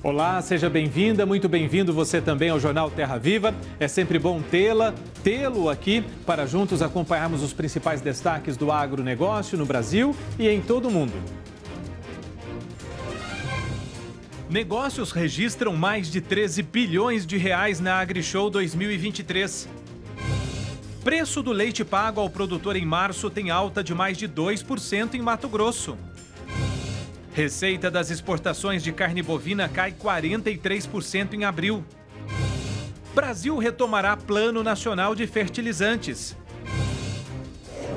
Olá, seja bem-vinda, muito bem-vindo você também ao Jornal Terra Viva. É sempre bom tê-lo aqui para juntos acompanharmos os principais destaques do agronegócio no Brasil e em todo o mundo. Negócios registram mais de 13 bilhões de reais na AgriShow 2023. Preço do leite pago ao produtor em março tem alta de mais de 2% em Mato Grosso. Receita das exportações de carne bovina cai 43% em abril. Brasil retomará Plano Nacional de Fertilizantes.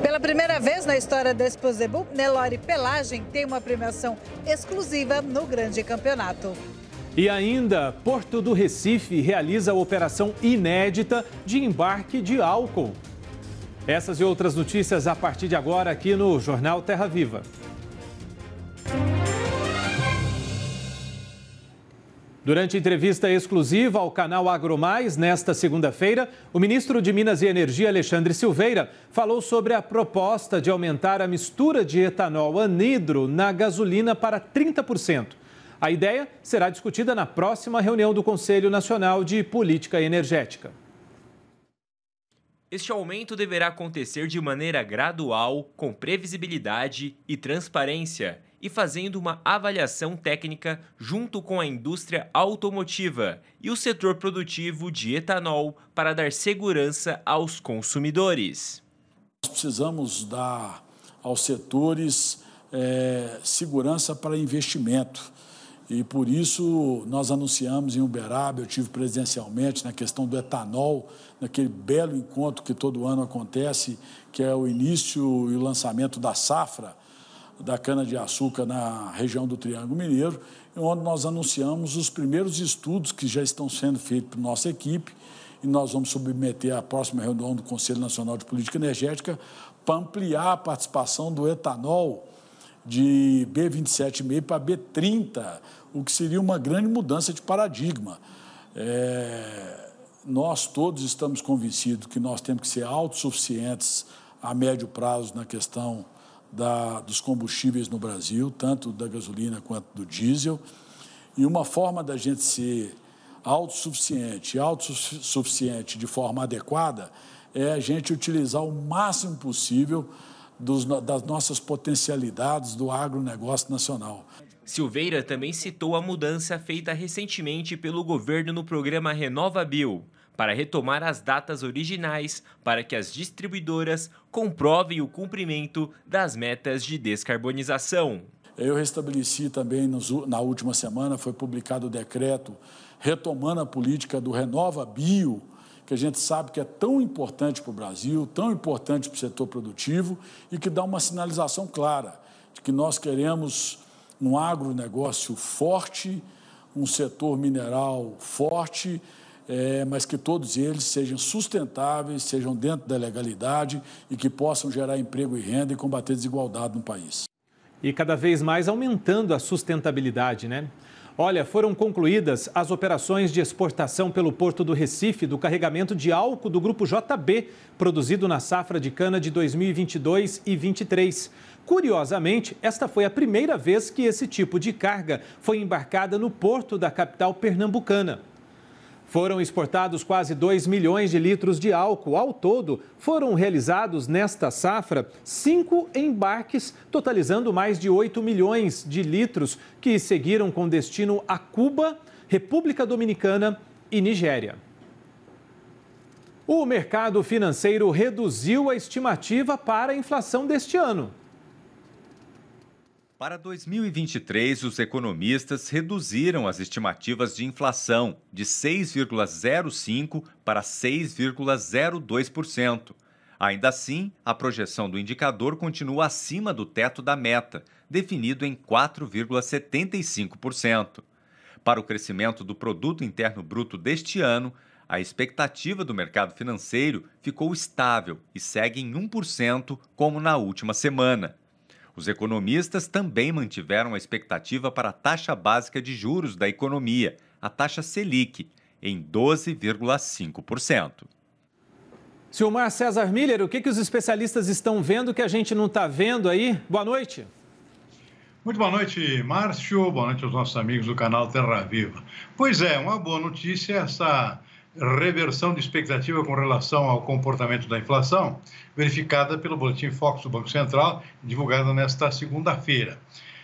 Pela primeira vez na história da Exposebu, Nelore Pelagem tem uma premiação exclusiva no grande campeonato. E ainda, Porto do Recife realiza a operação inédita de embarque de álcool. Essas e outras notícias a partir de agora aqui no Jornal Terra Viva. Durante entrevista exclusiva ao canal AgroMais, nesta segunda-feira, o ministro de Minas e Energia, Alexandre Silveira, falou sobre a proposta de aumentar a mistura de etanol anidro na gasolina para 30%. A ideia será discutida na próxima reunião do Conselho Nacional de Política Energética. Este aumento deverá acontecer de maneira gradual, com previsibilidade e transparência, e fazendo uma avaliação técnica junto com a indústria automotiva e o setor produtivo de etanol para dar segurança aos consumidores. Nós precisamos dar aos setores segurança para investimento e por isso nós anunciamos em Uberaba, eu tive presencialmente na questão do etanol, naquele belo encontro que todo ano acontece, que é o início e o lançamento da safra da cana-de-açúcar na região do Triângulo Mineiro, onde nós anunciamos os primeiros estudos que já estão sendo feitos por nossa equipe e nós vamos submeter à próxima reunião do Conselho Nacional de Política Energética para ampliar a participação do etanol de B27,5 para B30, o que seria uma grande mudança de paradigma. Nós todos estamos convencidos que nós temos que ser autossuficientes a médio prazo na questão dos combustíveis no Brasil, tanto da gasolina quanto do diesel. E uma forma da gente ser autossuficiente de forma adequada é a gente utilizar o máximo possível das nossas potencialidades do agronegócio nacional. Silveira também citou a mudança feita recentemente pelo governo no programa RenovaBio, para retomar as datas originais para que as distribuidoras comprovem o cumprimento das metas de descarbonização. Eu restabeleci também, na última semana, foi publicado o decreto retomando a política do RenovaBio, que a gente sabe que é tão importante para o Brasil, tão importante para o setor produtivo e que dá uma sinalização clara de que nós queremos um agronegócio forte, um setor mineral forte, mas que todos eles sejam sustentáveis, sejam dentro da legalidade e que possam gerar emprego e renda e combater a desigualdade no país. E cada vez mais aumentando a sustentabilidade, né? Olha, foram concluídas as operações de exportação pelo Porto do Recife do carregamento de álcool do Grupo JB, produzido na safra de cana de 2022 e 2023. Curiosamente, esta foi a primeira vez que esse tipo de carga foi embarcada no porto da capital pernambucana. Foram exportados quase 2 milhões de litros de álcool. Ao todo, foram realizados nesta safra 5 embarques, totalizando mais de 8 milhões de litros, que seguiram com destino a Cuba, República Dominicana e Nigéria. O mercado financeiro reduziu a estimativa para a inflação deste ano. Para 2023, os economistas reduziram as estimativas de inflação de 6,05% para 6,02%. Ainda assim, a projeção do indicador continua acima do teto da meta, definido em 4,75%. Para o crescimento do Produto Interno Bruto deste ano, a expectativa do mercado financeiro ficou estável e segue em 1%, como na última semana. Os economistas também mantiveram a expectativa para a taxa básica de juros da economia, a taxa Selic, em 12,5%. Silmar César Miller, o que os especialistas estão vendo que a gente não está vendo aí? Boa noite. Muito boa noite, Márcio. Boa noite aos nossos amigos do canal Terra Viva. Pois é, uma boa notícia essa reversão de expectativa com relação ao comportamento da inflação, verificada pelo Boletim Focus do Banco Central, divulgado nesta segunda-feira.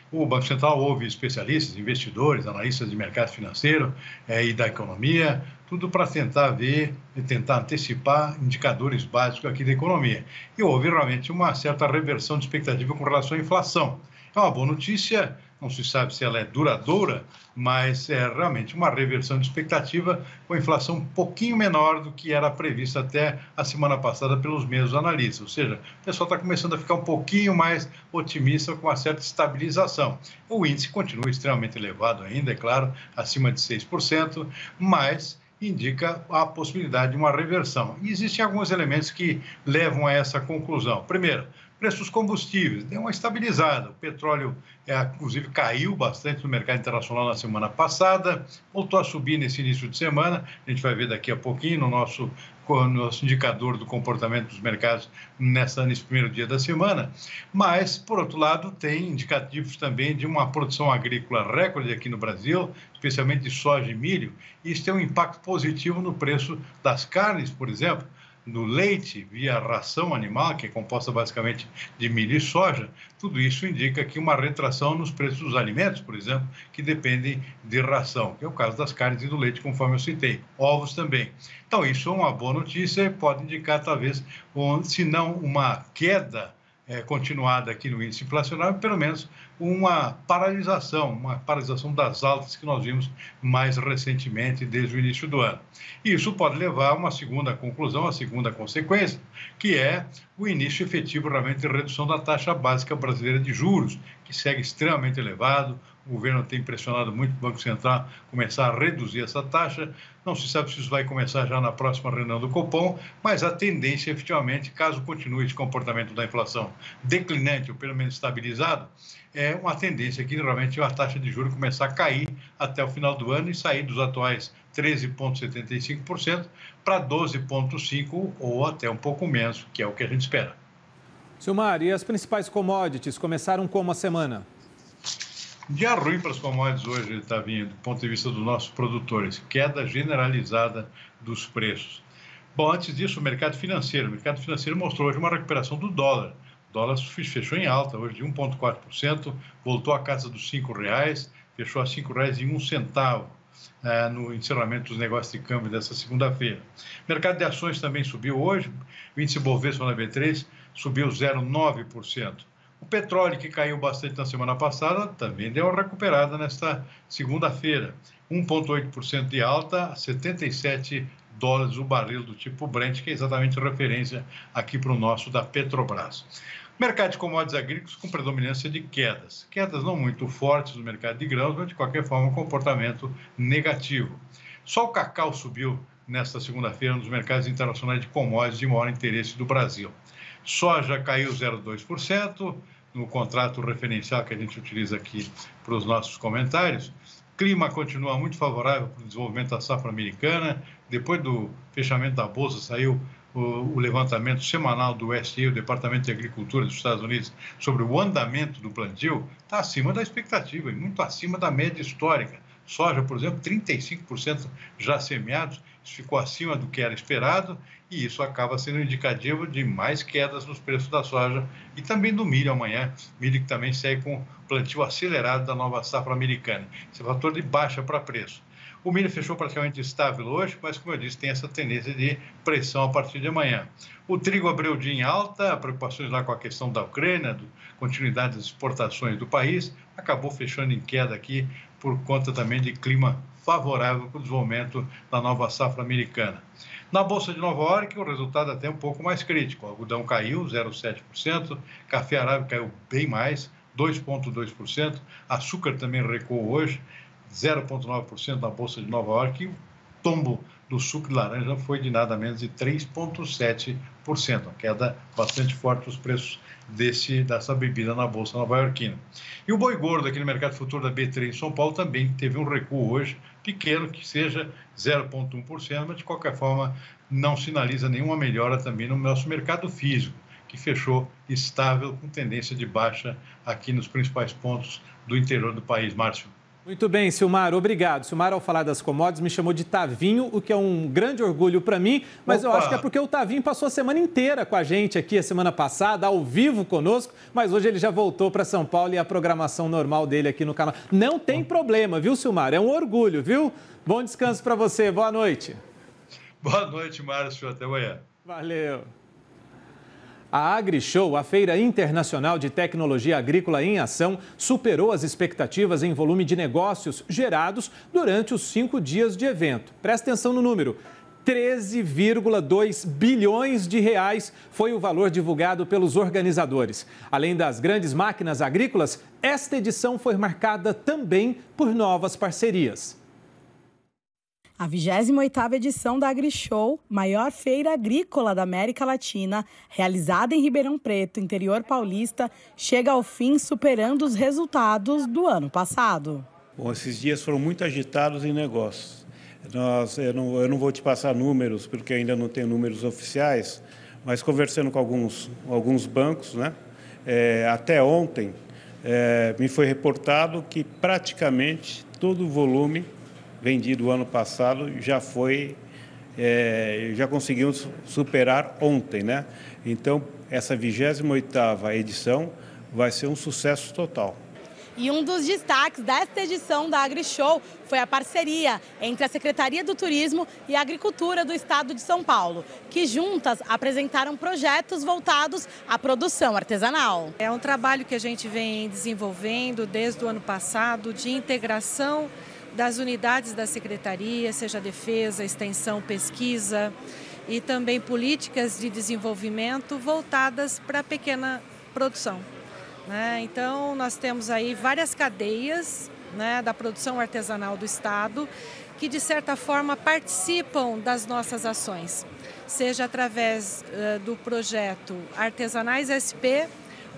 O Banco Central ouve especialistas, investidores, analistas de mercado financeiro e da economia, tudo para tentar ver e tentar antecipar indicadores básicos aqui da economia. E houve realmente uma certa reversão de expectativa com relação à inflação. É uma boa notícia, não se sabe se ela é duradoura, mas é realmente uma reversão de expectativa com a inflação um pouquinho menor do que era prevista até a semana passada pelos mesmos analistas. Ou seja, o pessoal está começando a ficar um pouquinho mais otimista com uma certa estabilização. O índice continua extremamente elevado ainda, é claro, acima de 6%, mas indica a possibilidade de uma reversão. E existem alguns elementos que levam a essa conclusão. Primeiro, preços dos combustíveis, deu uma estabilizada. O petróleo, inclusive, caiu bastante no mercado internacional na semana passada, voltou a subir nesse início de semana. A gente vai ver daqui a pouquinho no nosso indicador do comportamento dos mercados nesse primeiro dia da semana. Mas, por outro lado, tem indicativos também de uma produção agrícola recorde aqui no Brasil, especialmente de soja e milho. E isso tem um impacto positivo no preço das carnes, por exemplo. No leite, via ração animal, que é composta basicamente de milho e soja, tudo isso indica aqui uma retração nos preços dos alimentos, por exemplo, que dependem de ração, que é o caso das carnes e do leite, conforme eu citei. Ovos também. Então, isso é uma boa notícia e pode indicar, talvez, se não uma queda continuada aqui no índice inflacionário, pelo menos uma paralisação das altas que nós vimos mais recentemente desde o início do ano. Isso pode levar a uma segunda conclusão, a segunda consequência, que é o início efetivo realmente de redução da taxa básica brasileira de juros, que segue extremamente elevado. O governo tem pressionado muito o Banco Central começar a reduzir essa taxa. Não se sabe se isso vai começar já na próxima reunião do Copom, mas a tendência, efetivamente, caso continue esse comportamento da inflação declinante ou pelo menos estabilizado, é uma tendência que realmente a taxa de juros começar a cair até o final do ano e sair dos atuais 13,75% para 12,5% ou até um pouco menos, que é o que a gente espera. Silmar, e as principais commodities começaram como a semana? Dia ruim para as commodities hoje, está vindo, do ponto de vista dos nossos produtores. Queda generalizada dos preços. Bom, antes disso, o mercado financeiro. O mercado financeiro mostrou hoje uma recuperação do dólar. O dólar fechou em alta, hoje de 1,4%, voltou à casa dos R$5, fechou a R$5,01 no encerramento dos negócios de câmbio dessa segunda-feira. O mercado de ações também subiu hoje. O índice Bovespa na B3 subiu 0,9%. O petróleo, que caiu bastante na semana passada, também deu uma recuperada nesta segunda-feira. 1,8% de alta, a $77 o barril do tipo Brent, que é exatamente referência aqui para o nosso da Petrobras. Mercado de commodities agrícolas com predominância de quedas. Quedas não muito fortes no mercado de grãos, mas de qualquer forma um comportamento negativo. Só o cacau subiu nesta segunda-feira nos mercados internacionais de commodities de maior interesse do Brasil. Soja caiu 0,2%, no contrato referencial que a gente utiliza aqui para os nossos comentários. Clima continua muito favorável para o desenvolvimento da safra americana. Depois do fechamento da Bolsa, saiu o levantamento semanal do USDA, o Departamento de Agricultura dos Estados Unidos, sobre o andamento do plantio. Está acima da expectativa e muito acima da média histórica. Soja, por exemplo, 35% já semeados, isso ficou acima do que era esperado e isso acaba sendo indicativo de mais quedas nos preços da soja e também do milho amanhã, milho que também segue com plantio acelerado da nova safra americana. Esse é um fator de baixa para preço. O milho fechou praticamente estável hoje, mas, como eu disse, tem essa tendência de pressão a partir de amanhã. O trigo abriu o dia em alta, preocupações lá com a questão da Ucrânia, continuidade das exportações do país, acabou fechando em queda aqui por conta também de clima favorável para o desenvolvimento da nova safra americana. Na Bolsa de Nova York, o resultado é até um pouco mais crítico. O algodão caiu 0,7%, café arábica caiu bem mais, 2,2%, açúcar também recuou hoje, 0,9% na Bolsa de Nova York, e o tombo do suco de laranja foi de nada menos de 3,7%, uma queda bastante forte dos preços dessa bebida na Bolsa nova-iorquina. E o boi gordo aqui no mercado futuro da B3 em São Paulo também teve um recuo hoje, pequeno, que seja 0,1%, mas de qualquer forma não sinaliza nenhuma melhora também no nosso mercado físico, que fechou estável, com tendência de baixa aqui nos principais pontos do interior do país. Márcio. Muito bem, Silmar, obrigado. Silmar, ao falar das commodities, me chamou de Tavinho, o que é um grande orgulho para mim, mas eu acho que é porque o Tavinho passou a semana inteira com a gente aqui, a semana passada, ao vivo conosco, mas hoje ele já voltou para São Paulo e a programação normal dele aqui no canal. Não tem problema, viu, Silmar? É um orgulho, viu? Bom descanso para você, boa noite. Boa noite, Márcio, até amanhã. Valeu. A AgriShow, a Feira Internacional de Tecnologia Agrícola em Ação, superou as expectativas em volume de negócios gerados durante os 5 dias de evento. Presta atenção no número. 13,2 bilhões de reais foi o valor divulgado pelos organizadores. Além das grandes máquinas agrícolas, esta edição foi marcada também por novas parcerias. A 28ª edição da AgriShow, maior feira agrícola da América Latina, realizada em Ribeirão Preto, interior paulista, chega ao fim superando os resultados do ano passado. Bom, esses dias foram muito agitados em negócios. Eu não vou te passar números, porque ainda não tenho números oficiais, mas conversando com alguns bancos, né? Até ontem me foi reportado que praticamente todo o volume vendido ano passado já conseguimos superar ontem, né? Então, essa 28ª edição vai ser um sucesso total. E um dos destaques desta edição da AgriShow foi a parceria entre a Secretaria do Turismo e a Agricultura do Estado de São Paulo, que juntas apresentaram projetos voltados à produção artesanal. É um trabalho que a gente vem desenvolvendo desde o ano passado de integração das unidades da Secretaria, seja defesa, extensão, pesquisa e também políticas de desenvolvimento voltadas para a pequena produção, né? Então, nós temos aí várias cadeias, né, da produção artesanal do Estado que, de certa forma, participam das nossas ações, seja através do projeto Artesanais SP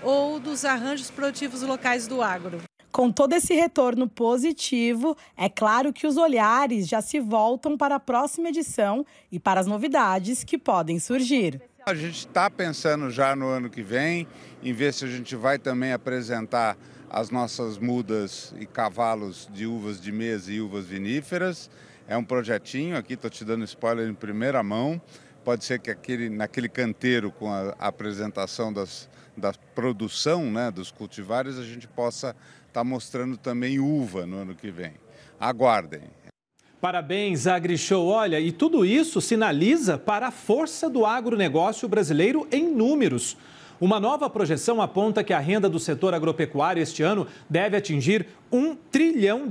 ou dos arranjos produtivos locais do agro. Com todo esse retorno positivo, é claro que os olhares já se voltam para a próxima edição e para as novidades que podem surgir. A gente está pensando já no ano que vem, em ver se a gente vai também apresentar as nossas mudas e cavalos de uvas de mesa e uvas viníferas. É um projetinho, aqui estou te dando spoiler em primeira mão. Pode ser que naquele canteiro com a apresentação da produção, né, dos cultivares, a gente possa estar mostrando também uva no ano que vem. Aguardem. Parabéns, AgriShow. Olha, e tudo isso sinaliza para a força do agronegócio brasileiro em números. Uma nova projeção aponta que a renda do setor agropecuário este ano deve atingir R$1 trilhão.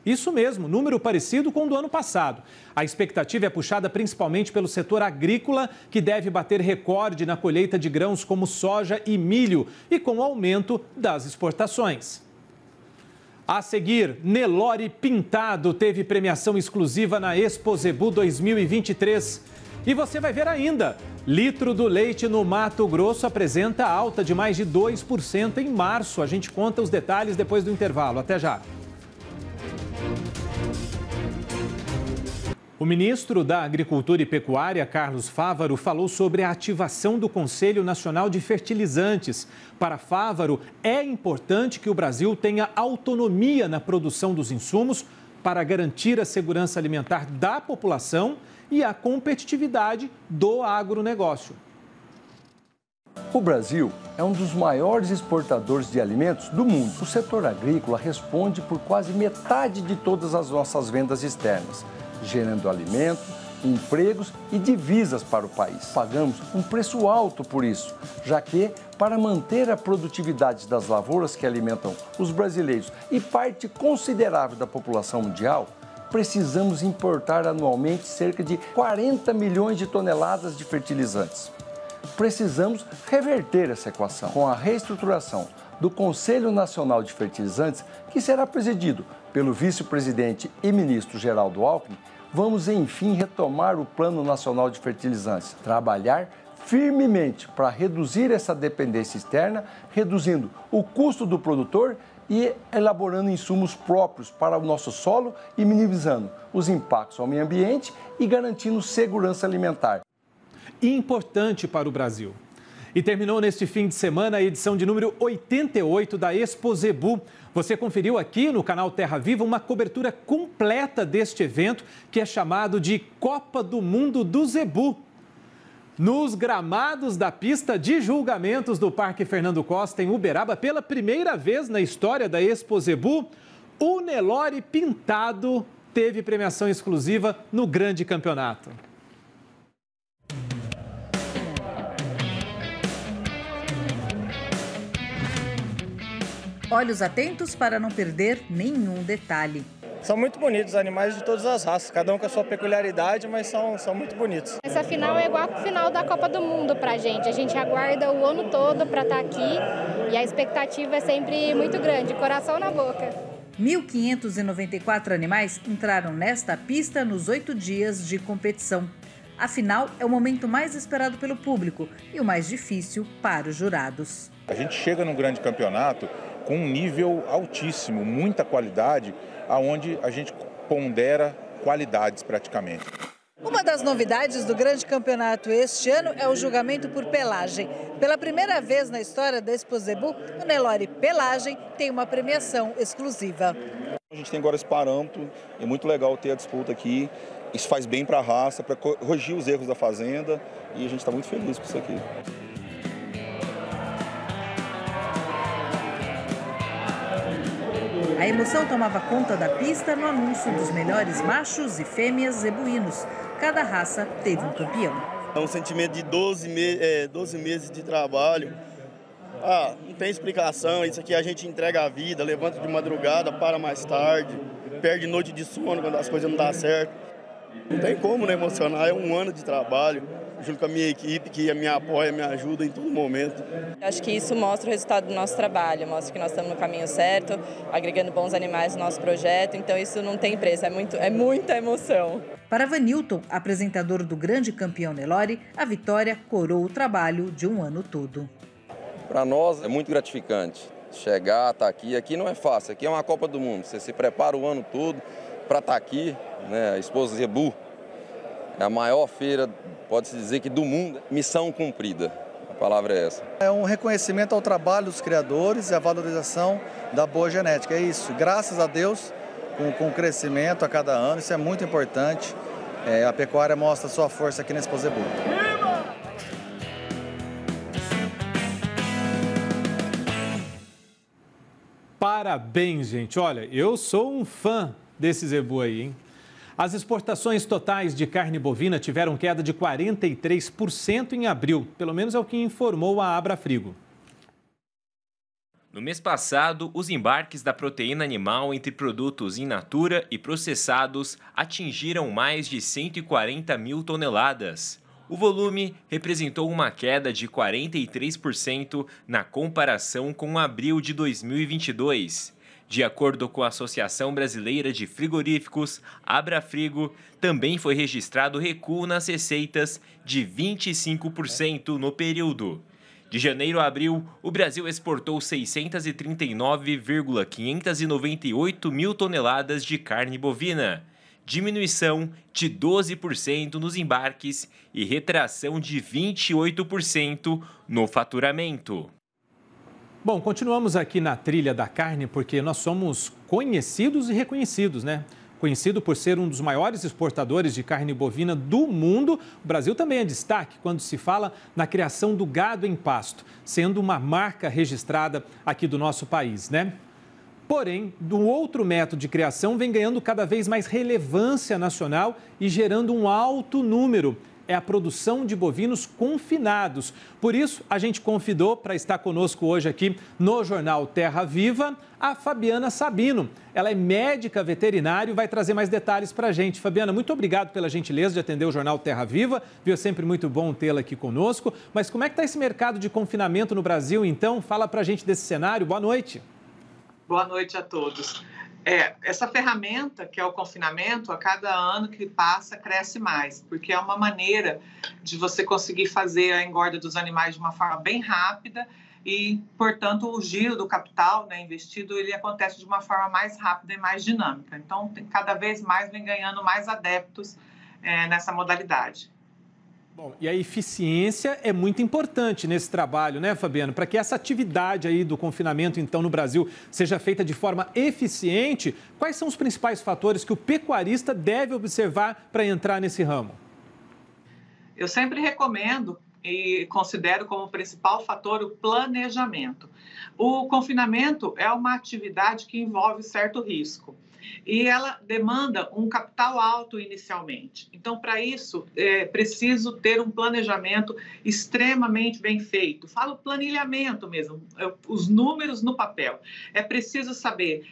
Isso mesmo, número parecido com o do ano passado. A expectativa é puxada principalmente pelo setor agrícola, que deve bater recorde na colheita de grãos como soja e milho e com o aumento das exportações. A seguir, Nelore Pintado teve premiação exclusiva na Expo Zebu 2023. E você vai ver ainda, litro do leite no Mato Grosso apresenta alta de mais de 2% em março. A gente conta os detalhes depois do intervalo. Até já. O ministro da Agricultura e Pecuária, Carlos Fávaro, falou sobre a ativação do Conselho Nacional de Fertilizantes. Para Fávaro, é importante que o Brasil tenha autonomia na produção dos insumos para garantir a segurança alimentar da população e a competitividade do agronegócio. O Brasil é um dos maiores exportadores de alimentos do mundo. O setor agrícola responde por quase metade de todas as nossas vendas externas, gerando alimento, empregos e divisas para o país. Pagamos um preço alto por isso, já que, para manter a produtividade das lavouras que alimentam os brasileiros e parte considerável da população mundial, precisamos importar anualmente cerca de 40 milhões de toneladas de fertilizantes. Precisamos reverter essa equação com a reestruturação do Conselho Nacional de Fertilizantes, que será presidido pelo vice-presidente e ministro Geraldo Alckmin. Vamos, enfim, retomar o Plano Nacional de Fertilizantes, trabalhar firmemente para reduzir essa dependência externa, reduzindo o custo do produtor e elaborando insumos próprios para o nosso solo e minimizando os impactos ao meio ambiente e garantindo segurança alimentar. Importante para o Brasil. E terminou neste fim de semana a edição de número 88 da Expo Zebu. Você conferiu aqui no canal Terra Viva uma cobertura completa deste evento, que é chamado de Copa do Mundo do Zebu. Nos gramados da pista de julgamentos do Parque Fernando Costa, em Uberaba, pela primeira vez na história da Expo Zebu, o Nelore pintado teve premiação exclusiva no grande campeonato. Olhos atentos para não perder nenhum detalhe. São muito bonitos, animais de todas as raças, cada um com a sua peculiaridade, mas são muito bonitos. Essa final é igual a final da Copa do Mundo pra gente. A gente aguarda o ano todo para estar aqui e a expectativa é sempre muito grande, coração na boca. 1.594 animais entraram nesta pista nos 8 dias de competição. A final é o momento mais esperado pelo público e o mais difícil para os jurados. A gente chega num grande campeonato com um nível altíssimo, muita qualidade, aonde a gente pondera qualidades praticamente. Uma das novidades do grande campeonato este ano é o julgamento por pelagem. Pela primeira vez na história da Expo Zebu, o Nelore Pelagem tem uma premiação exclusiva. A gente tem agora esse parâmetro, é muito legal ter a disputa aqui. Isso faz bem para a raça, para corrigir os erros da fazenda e a gente está muito feliz com isso aqui. A emoção tomava conta da pista no anúncio dos melhores machos e fêmeas zebuínos. Cada raça teve um campeão. É um sentimento de 12 meses de trabalho. Não tem explicação, isso aqui a gente entrega a vida, levanta de madrugada, para mais tarde, perde noite de sono quando as coisas não dão certo. Não tem como, né, emocionar, é um ano de trabalho, junto com a minha equipe, que me apoia, me ajuda em todo momento. Acho que isso mostra o resultado do nosso trabalho, mostra que nós estamos no caminho certo, agregando bons animais no nosso projeto, então isso não tem preço, é muita emoção. Para Vanilton, apresentador do grande campeão Nelore, a vitória corou o trabalho de um ano todo. Para nós é muito gratificante chegar, estar aqui. Aqui não é fácil, aqui é uma Copa do Mundo, você se prepara o ano todo para estar aqui, né? A Expo Zebu é a maior feira, pode-se dizer que do mundo. Missão cumprida, a palavra é essa. É um reconhecimento ao trabalho dos criadores e a valorização da boa genética, é isso. Graças a Deus, com crescimento a cada ano, isso é muito importante. A pecuária mostra sua força aqui na Expo Zebu. Parabéns, gente. Olha, eu sou um fã desse zebu aí, hein? As exportações totais de carne bovina tiveram queda de 43% em abril, pelo menos é o que informou a Abrafrigo. No mês passado, os embarques da proteína animal entre produtos in natura e processados atingiram mais de 140 mil toneladas. O volume representou uma queda de 43% na comparação com abril de 2022. De acordo com a Associação Brasileira de Frigoríficos, Abrafrigo, também foi registrado recuo nas receitas de 25% no período. De janeiro a abril, o Brasil exportou 639,598 mil toneladas de carne bovina, diminuição de 12% nos embarques e retração de 28% no faturamento. Bom, continuamos aqui na trilha da carne porque nós somos conhecidos e reconhecidos, né? Conhecido por ser um dos maiores exportadores de carne bovina do mundo, o Brasil também é destaque quando se fala na criação do gado em pasto, sendo uma marca registrada aqui do nosso país, né? Porém, do outro método de criação vem ganhando cada vez mais relevância nacional e gerando um alto número. É a produção de bovinos confinados. Por isso, a gente convidou para estar conosco hoje aqui no Jornal Terra Viva a Fabiana Sabino. Ela é médica veterinária e vai trazer mais detalhes para a gente. Fabiana, muito obrigado pela gentileza de atender o Jornal Terra Viva. É sempre muito bom tê-la aqui conosco. Mas como é que está esse mercado de confinamento no Brasil, então? Fala para a gente desse cenário. Boa noite. Boa noite a todos. Essa ferramenta, que é o confinamento, a cada ano que passa, cresce mais, porque é uma maneira de você conseguir fazer a engorda dos animais de uma forma bem rápida e, portanto, o giro do capital, né, investido, ele acontece de uma forma mais rápida e mais dinâmica. Então, cada vez mais vem ganhando mais adeptos nessa modalidade. Bom, e a eficiência é muito importante nesse trabalho, né, Fabiano? Para que essa atividade aí do confinamento, então, no Brasil, seja feita de forma eficiente, quais são os principais fatores que o pecuarista deve observar para entrar nesse ramo? Eu sempre recomendo e considero como principal fator o planejamento. O confinamento é uma atividade que envolve certo risco. E ela demanda um capital alto inicialmente. Então, para isso, é preciso ter um planejamento extremamente bem feito. Falo planilhamento mesmo, os números no papel. É preciso saber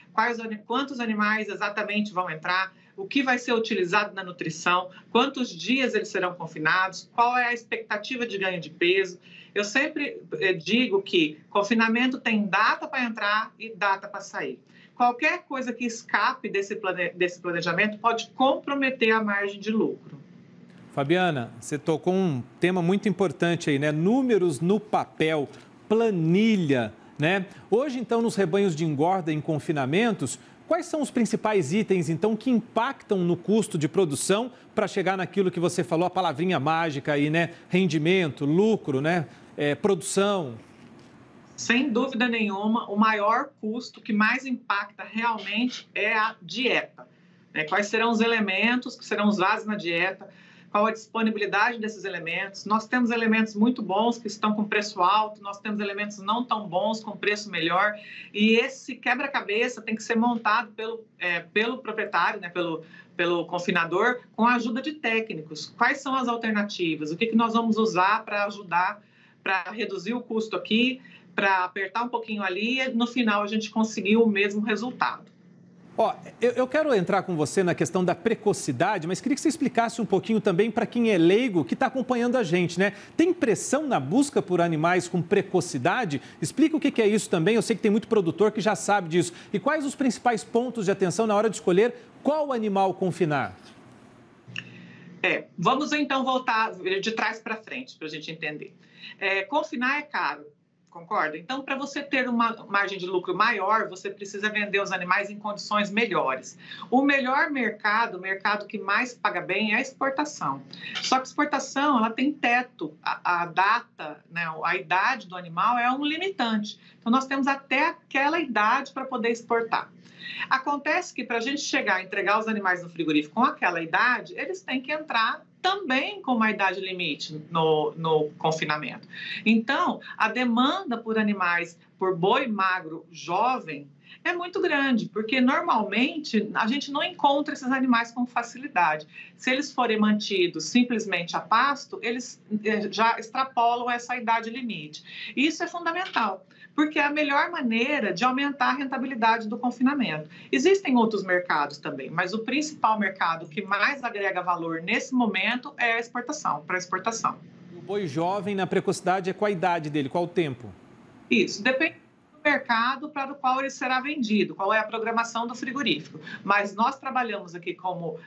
quantos animais exatamente vão entrar, o que vai ser utilizado na nutrição, quantos dias eles serão confinados, qual é a expectativa de ganho de peso. Eu sempre digo que confinamento tem data para entrar e data para sair. Qualquer coisa que escape desse planejamento pode comprometer a margem de lucro. Fabiana, você tocou um tema muito importante aí, né? Números no papel, planilha, né? Hoje, então, nos rebanhos de engorda em confinamentos, quais são os principais itens, então, que impactam no custo de produção para chegar naquilo que você falou, a palavrinha mágica aí, né? Rendimento, lucro, né? Produção. Sem dúvida nenhuma, o maior custo que mais impacta realmente é a dieta. Quais serão os elementos que serão usados na dieta, qual a disponibilidade desses elementos. Nós temos elementos muito bons que estão com preço alto, nós temos elementos não tão bons com preço melhor, e esse quebra-cabeça tem que ser montado pelo proprietário, né, pelo confinador, com a ajuda de técnicos. Quais são as alternativas? O que nós vamos usar para ajudar, para reduzir o custo aqui, para apertar um pouquinho ali e no final a gente conseguiu o mesmo resultado. Eu quero entrar com você na questão da precocidade, mas queria que você explicasse um pouquinho também para quem é leigo que está acompanhando a gente, né? Tem pressão na busca por animais com precocidade? Explica o que é isso também, eu sei que tem muito produtor que já sabe disso. E quais os principais pontos de atenção na hora de escolher qual animal confinar? Vamos então voltar de trás para frente para a gente entender. Confinar é caro. Concorda? Então, para você ter uma margem de lucro maior, você precisa vender os animais em condições melhores. O melhor mercado, o mercado que mais paga bem é a exportação. Só que a exportação, ela tem teto. A data, né, a idade do animal é um limitante. Então, nós temos até aquela idade para poder exportar. Acontece que para a gente chegar a entregar os animais no frigorífico com aquela idade, eles têm que entrar também com uma idade limite no confinamento. Então, a demanda por animais, por boi magro jovem, é muito grande, porque normalmente a gente não encontra esses animais com facilidade. Se eles forem mantidos simplesmente a pasto, eles já extrapolam essa idade limite. Isso é fundamental, porque é a melhor maneira de aumentar a rentabilidade do confinamento. Existem outros mercados também, mas o principal mercado que mais agrega valor nesse momento é a exportação, para exportação. O boi jovem na precocidade é qual a idade dele, qual o tempo? Isso, depende do mercado para o qual ele será vendido, qual é a programação do frigorífico. Mas nós trabalhamos aqui como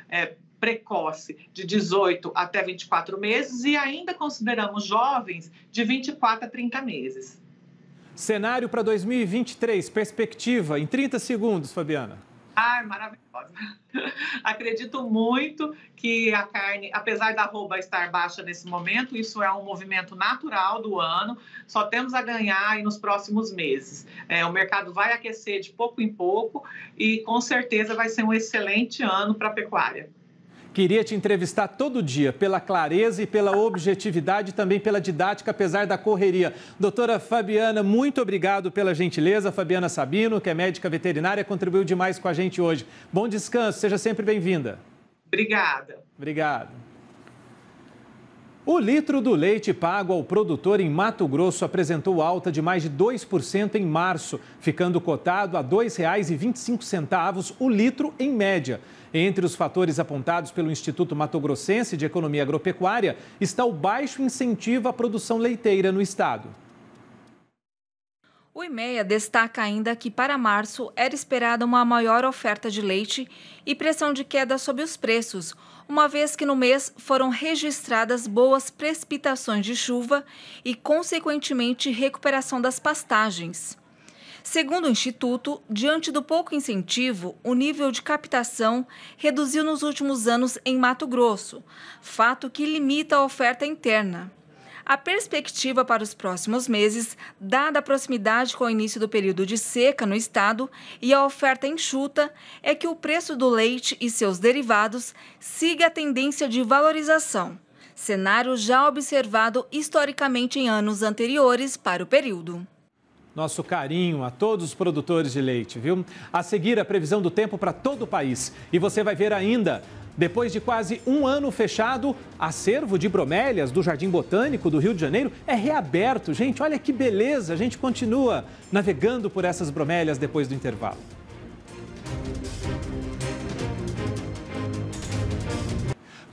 precoce de 18 até 24 meses e ainda consideramos jovens de 24 a 30 meses. Cenário para 2023, perspectiva, em 30 segundos, Fabiana. Maravilhosa. Acredito muito que a carne, apesar da arroba estar baixa nesse momento, isso é um movimento natural do ano, só temos a ganhar aí nos próximos meses. O mercado vai aquecer de pouco em pouco e com certeza vai ser um excelente ano para a pecuária. Queria te entrevistar todo dia, pela clareza e pela objetividade e também pela didática, apesar da correria. Doutora Fabiana, muito obrigado pela gentileza. Fabiana Sabino, que é médica veterinária, contribuiu demais com a gente hoje. Bom descanso, seja sempre bem-vinda. Obrigada. Obrigado. O litro do leite pago ao produtor em Mato Grosso apresentou alta de mais de 2% em março, ficando cotado a R$ 2,25 o litro em média. Entre os fatores apontados pelo Instituto Mato Grossense de Economia Agropecuária está o baixo incentivo à produção leiteira no estado. O IMEA destaca ainda que para março era esperada uma maior oferta de leite e pressão de queda sobre os preços, uma vez que no mês foram registradas boas precipitações de chuva e, consequentemente, recuperação das pastagens. Segundo o Instituto, diante do pouco incentivo, o nível de captação reduziu nos últimos anos em Mato Grosso, fato que limita a oferta interna. A perspectiva para os próximos meses, dada a proximidade com o início do período de seca no estado e a oferta enxuta, é que o preço do leite e seus derivados siga a tendência de valorização, cenário já observado historicamente em anos anteriores para o período. Nosso carinho a todos os produtores de leite, viu? A seguir, a previsão do tempo para todo o país. E você vai ver ainda, depois de quase um ano fechado, acervo de bromélias do Jardim Botânico do Rio de Janeiro é reaberto. Gente, olha que beleza! A gente continua navegando por essas bromélias depois do intervalo.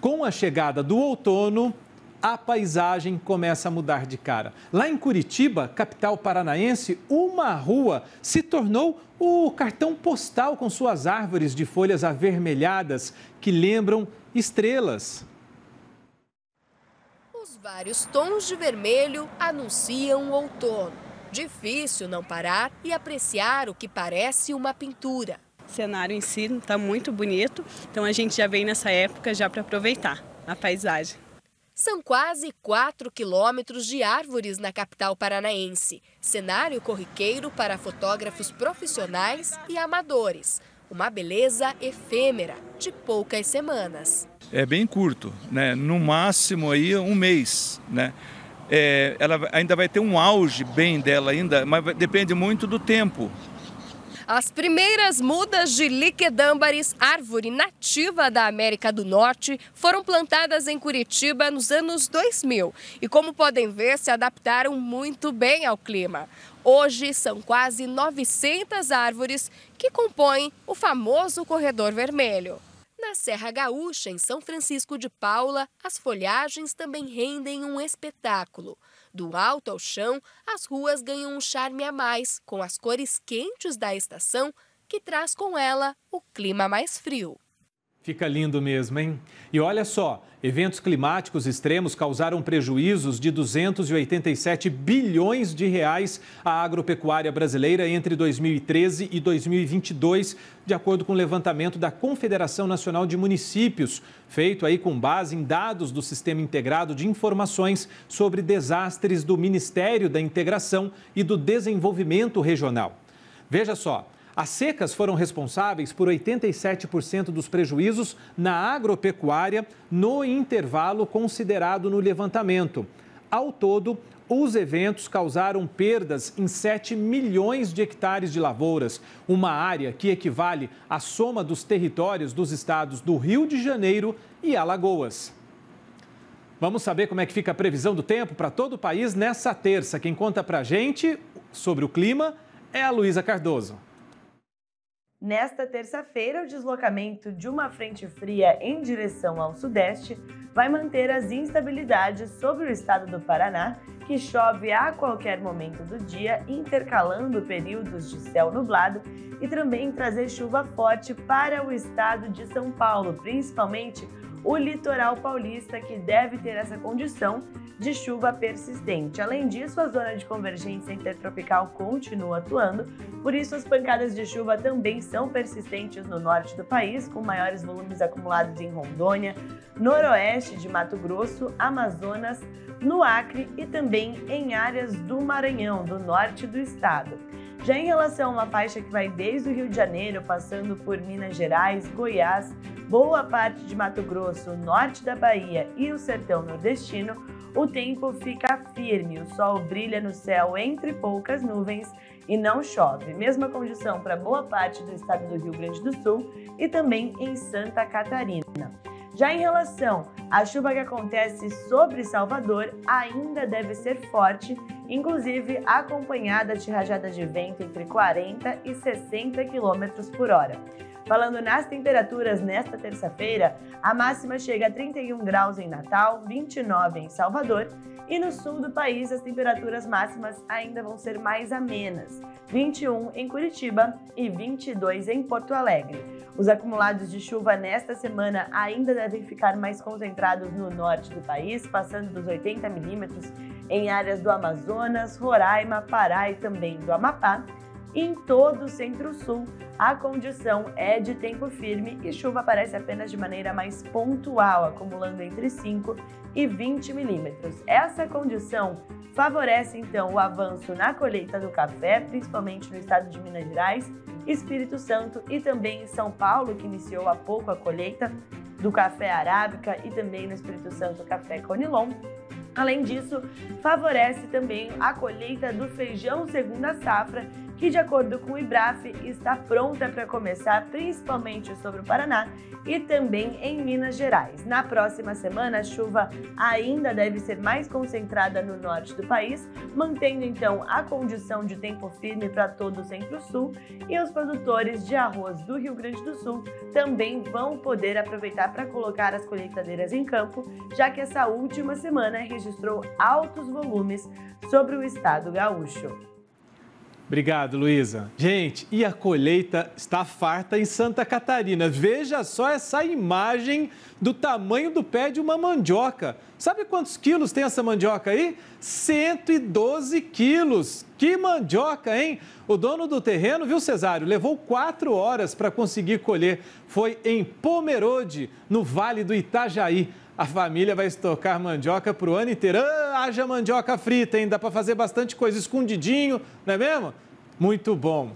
Com a chegada do outono, a paisagem começa a mudar de cara. Lá em Curitiba, capital paranaense, uma rua se tornou o cartão postal com suas árvores de folhas avermelhadas que lembram estrelas. Os vários tons de vermelho anunciam o outono. Difícil não parar e apreciar o que parece uma pintura. O cenário em si está muito bonito, então a gente já vem nessa época já para aproveitar a paisagem. São quase 4 quilômetros de árvores na capital paranaense. Cenário corriqueiro para fotógrafos profissionais e amadores. Uma beleza efêmera, de poucas semanas. É bem curto, né? No máximo aí um mês, né? Ela ainda vai ter um auge bem dela ainda, mas depende muito do tempo. As primeiras mudas de liquedâmbaris, árvore nativa da América do Norte, foram plantadas em Curitiba nos anos 2000 e, como podem ver, se adaptaram muito bem ao clima. Hoje são quase 900 árvores que compõem o famoso Corredor Vermelho. Na Serra Gaúcha, em São Francisco de Paula, as folhagens também rendem um espetáculo. Do alto ao chão, as ruas ganham um charme a mais, com as cores quentes da estação, que traz com ela o clima mais frio. Fica lindo mesmo, hein? E olha só, eventos climáticos extremos causaram prejuízos de 287 bilhões de reais à agropecuária brasileira entre 2013 e 2022, de acordo com o levantamento da Confederação Nacional de Municípios, feito aí com base em dados do Sistema Integrado de Informações sobre Desastres do Ministério da Integração e do Desenvolvimento Regional. Veja só. As secas foram responsáveis por 87% dos prejuízos na agropecuária no intervalo considerado no levantamento. Ao todo, os eventos causaram perdas em 7 milhões de hectares de lavouras, uma área que equivale à soma dos territórios dos estados do Rio de Janeiro e Alagoas. Vamos saber como é que fica a previsão do tempo para todo o país nessa terça. Quem conta para a gente sobre o clima é a Luísa Cardoso. Nesta terça-feira, o deslocamento de uma frente fria em direção ao sudeste vai manter as instabilidades sobre o estado do Paraná, que chove a qualquer momento do dia, intercalando períodos de céu nublado e também trazer chuva forte para o estado de São Paulo, principalmente o litoral paulista, que deve ter essa condição de chuva persistente. Além disso, a zona de convergência intertropical continua atuando, por isso as pancadas de chuva também são persistentes no norte do país, com maiores volumes acumulados em Rondônia, noroeste de Mato Grosso, Amazonas, no Acre e também em áreas do Maranhão, do norte do estado. Já em relação a uma faixa que vai desde o Rio de Janeiro, passando por Minas Gerais, Goiás, boa parte de Mato Grosso, norte da Bahia e o sertão nordestino, o tempo fica firme, o sol brilha no céu entre poucas nuvens e não chove. Mesma condição para boa parte do estado do Rio Grande do Sul e também em Santa Catarina. Já em relação à chuva que acontece sobre Salvador, ainda deve ser forte, inclusive acompanhada de rajadas de vento entre 40 e 60 km por hora. Falando nas temperaturas nesta terça-feira, a máxima chega a 31 graus em Natal, 29 em Salvador e no sul do país as temperaturas máximas ainda vão ser mais amenas, 21 em Curitiba e 22 em Porto Alegre. Os acumulados de chuva nesta semana ainda devem ficar mais concentrados no norte do país, passando dos 80 milímetros em áreas do Amazonas, Roraima, Pará e também do Amapá. Em todo o Centro-Sul, a condição é de tempo firme e chuva aparece apenas de maneira mais pontual, acumulando entre 5 e 20 milímetros. Essa condição favorece, então, o avanço na colheita do café, principalmente no estado de Minas Gerais, Espírito Santo e também em São Paulo, que iniciou há pouco a colheita do café arábica, e também no Espírito Santo o café conilon. Além disso, favorece também a colheita do feijão segunda safra, que, de acordo com o IBRAF, está pronta para começar, principalmente sobre o Paraná e também em Minas Gerais. Na próxima semana, a chuva ainda deve ser mais concentrada no norte do país, mantendo então a condição de tempo firme para todo o Centro-Sul, e os produtores de arroz do Rio Grande do Sul também vão poder aproveitar para colocar as colheitadeiras em campo, já que essa última semana registrou altos volumes sobre o estado gaúcho. Obrigado, Luísa. Gente, e a colheita está farta em Santa Catarina. Veja só essa imagem do tamanho do pé de uma mandioca. Sabe quantos quilos tem essa mandioca aí? 112 quilos. Que mandioca, hein? O dono do terreno, viu, Cesário, levou 4 horas para conseguir colher. Foi em Pomerode, no Vale do Itajaí. A família vai estocar mandioca para o ano inteiro. Haja mandioca frita, hein? Dá para fazer bastante coisa escondidinho, não é mesmo? Muito bom.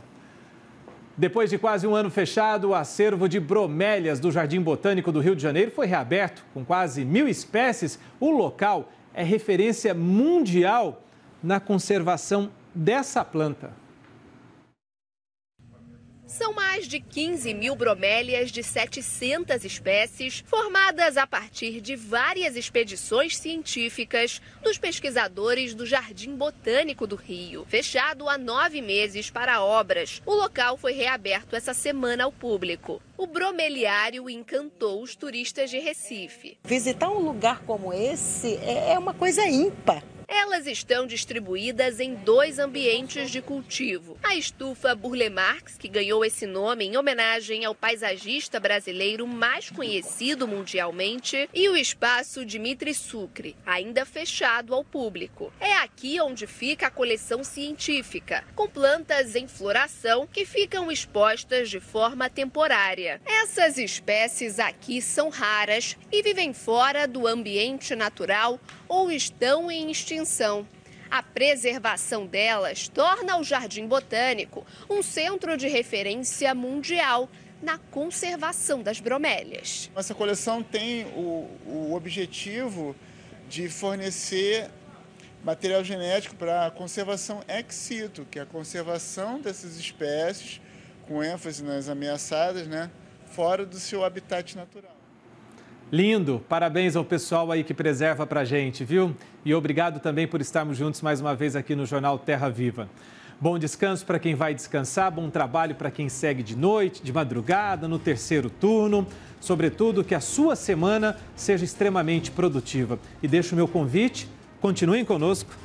Depois de quase um ano fechado, o acervo de bromélias do Jardim Botânico do Rio de Janeiro foi reaberto. Com quase 1.000 espécies, o local é referência mundial na conservação dessa planta. São mais de 15.000 bromélias de 700 espécies, formadas a partir de várias expedições científicas dos pesquisadores do Jardim Botânico do Rio. Fechado há 9 meses para obras, o local foi reaberto essa semana ao público. O bromeliário encantou os turistas de Recife. Visitar um lugar como esse é uma coisa ímpar. Elas estão distribuídas em 2 ambientes de cultivo. A estufa Burle Marx, que ganhou esse nome em homenagem ao paisagista brasileiro mais conhecido mundialmente, e o espaço Dimitri Sucre, ainda fechado ao público. É aqui onde fica a coleção científica, com plantas em floração que ficam expostas de forma temporária. Essas espécies aqui são raras e vivem fora do ambiente natural ou estão em extinção. A preservação delas torna o Jardim Botânico um centro de referência mundial na conservação das bromélias. Essa coleção tem o objetivo de fornecer material genético para a conservação ex situ, que é a conservação dessas espécies, com ênfase nas ameaçadas, né, fora do seu habitat natural. Lindo! Parabéns ao pessoal aí que preserva pra gente, viu? E obrigado também por estarmos juntos mais uma vez aqui no Jornal Terra Viva. Bom descanso para quem vai descansar, bom trabalho para quem segue de noite, de madrugada, no terceiro turno. Sobretudo, que a sua semana seja extremamente produtiva. E deixo o meu convite, continuem conosco.